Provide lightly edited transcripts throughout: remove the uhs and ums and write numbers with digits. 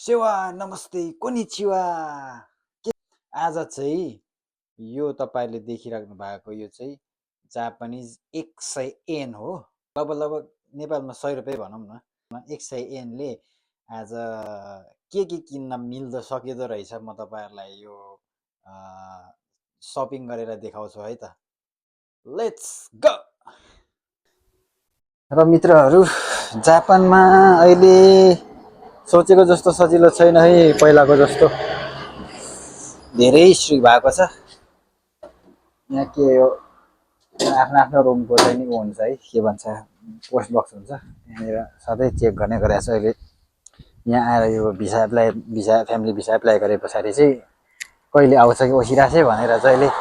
सेवा नमस्ते कोनिचिवा। आज चाहिँ यो तपाईले देखिराख्नु भएको यो चाहिँ जापानिज 100 येन हो। लगभग नेपालमा 100 रुपैयाँ भनौँ न। 100 येनले आज के किन्न मिल्दो सकिँदो रहेछ म तपाईहरुलाई यो शपिङ गरेर देखाउँछु है त। Let's go. र मित्रहरू, जापानमा अहिले सोचेको जस्तो सजिलो छैन है, पहिलाको जस्तो धेरै स्ट्रिक्ट भएको छ। यहाँ के हो, आफ्नो आफ्नो रुमको चाहिँ नि हुन्छ है, के भन्छ पोस्ट बक्स हुन्छ, यहाँनिर सधैँ चेक गर्ने गरेको छ। अहिले यहाँ आएर यो भिसा फ्यामिली भिसा एप्लाई गरे पछाडि चाहिँ कहिले आउँछ कि ओसिराछ भनेर चाहिँ अहिले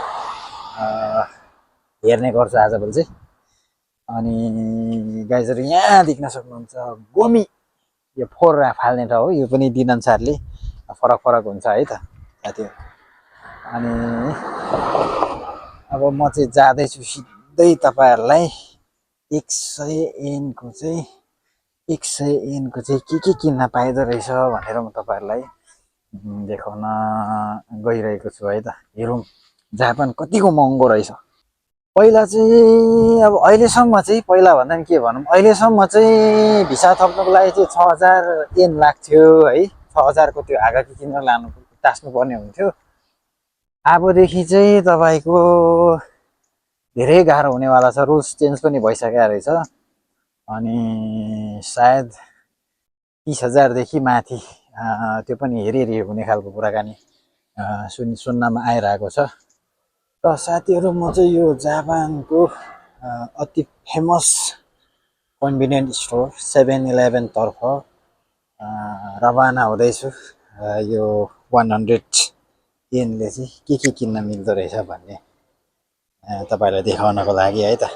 हेर्ने गर्छु आजभोलि चाहिँ। अनि गाइजहरू यहाँ देख्न सक्नुहुन्छ गोमी, यो फोहोर फाल्ने ठाउँ हो। यो पनि दिनअनुसारले फरक हुन्छ है त साथीहरू। अनि अब म चाहिँ जाँदैछु सिधै तपाईहरुलाई 100 येनको चाहिँ के किन्न पाइदो रहेछ भनेर म तपाईहरुलाई देखाउन गइरहेको छु है त। हेरौँ जापान कतिको महँगो रहेछ। पहिला चाहिँ अब अहिलेसम्म चाहिँ, पहिला भन्दा नि के भनौँ, अहिलेसम्म चाहिँ भिसा थप्नुको लागि चाहिँ 6000 येन लाग्थ्यो है। 6000 को त्यो हागाकी किनेर टास्नु पर्ने हुन्थ्यो। अबदेखि चाहिँ तपाईको धेरै गाह्रो हुनेवाला छ। रुल्स चेन्ज पनि भइसकेको रहेछ। अनि सायद 30,000 देखि माथि त्यो पनि हेरी हुने खालको कुराकानी सुन्नमा आइरहेको छ। र साथीहरू, म चाहिँ यो जापानको अति फेमस कन्भिनियन्ट स्टोर 7-Eleven तर्फ रवाना हुँदैछु। यो 100 येनले चाहिँ के किन्न मिल्दो रहेछ भन्ने तपाईलाई देखाउनको लागि है त।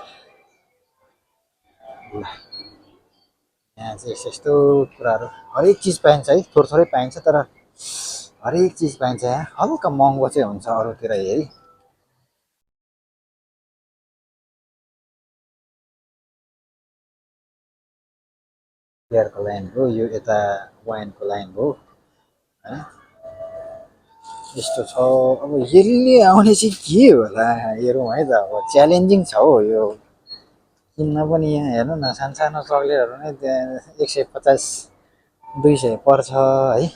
यहाँ चाहिँ यस्तो कुराहरू हरेक चिज पाइन्छ है। थोरै पाइन्छ तर हरेक चिज पाइन्छ यहाँ। हल्का महँगो चाहिँ हुन्छ अरूतिर हेरी। प्लेयरको लाइन हो यो, यता वाइनको लाइन हो है। यस्तो छ। अब यसले आउने चाहिँ के होला हेरौँ है त। अब च्यालेन्जिङ छ हो यो किन्न पनि। यहाँ हेर्नु न, सानो चक्लेटहरू नै 150-200 पर्छ है।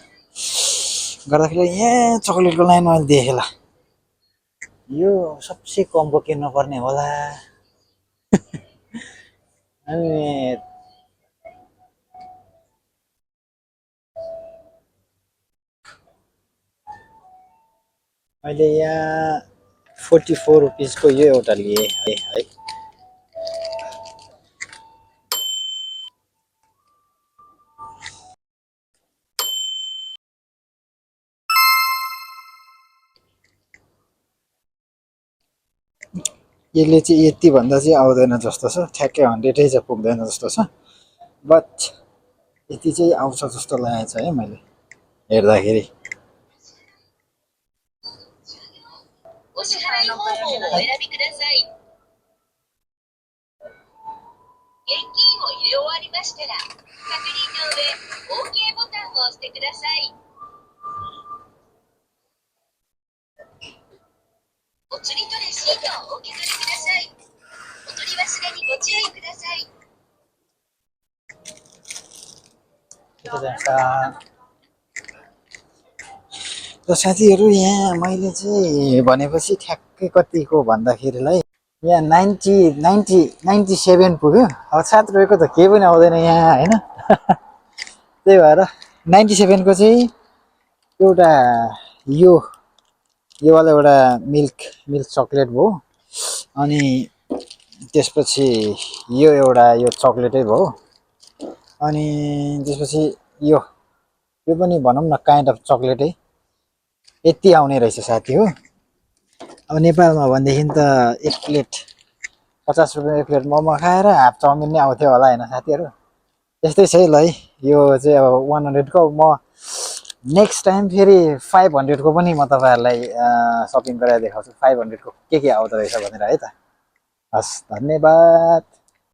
गर्दाखेरि यहाँ चक्लेटको लाइन मैले देखेँ। यो सबसे कमको किन्नु पर्ने होला। अनि मैले यहाँ 44 रुपिसको यो एउटा लिएँ है। यसले चाहिँ यति भन्दा चाहिँ आउँदैन जस्तो छ। ठ्याक्कै 100 चाहिँ पुग्दैन जस्तो छ। बट यति चाहिँ आउँछ जस्तो लागेको छ है मैले हेर्दाखेरि। र साथीहरू, यहाँ मैले चाहिँ भनेपछि ठ्याक्कै कतिको भन्दाखेरिलाई यहाँ 97 पुग्यो। अब 7 रुपियाँको त केही पनि आउँदैन यहाँ होइन। त्यही भएर 97 को चाहिँ एउटा योवाला एउटा मिल्क चक्लेट भयो। अनि त्यसपछि यो एउटा यो चक्लेटै भयो। अनि त्यसपछि यो पनि भनौँ न काइन्ड अफ चक्लेटै। यति आउने रहेछ साथी हो। अब नेपालमा भनेदेखि त 1 प्लेट 50 रुपियाँ 1 प्लेट मोमो खाएर हाफ चाउमिन नै आउँथ्यो होला होइन साथीहरू। त्यस्तै छ है ल है। यो चाहिँ अब 100 को म नेक्स्ट टाइम फेरि 500 को पनि म तपाईहरुलाई शपिङ गरेर देखाउँछु। 500 को के आउँदो रहेछ भनेर है त। हस्, धन्यवाद।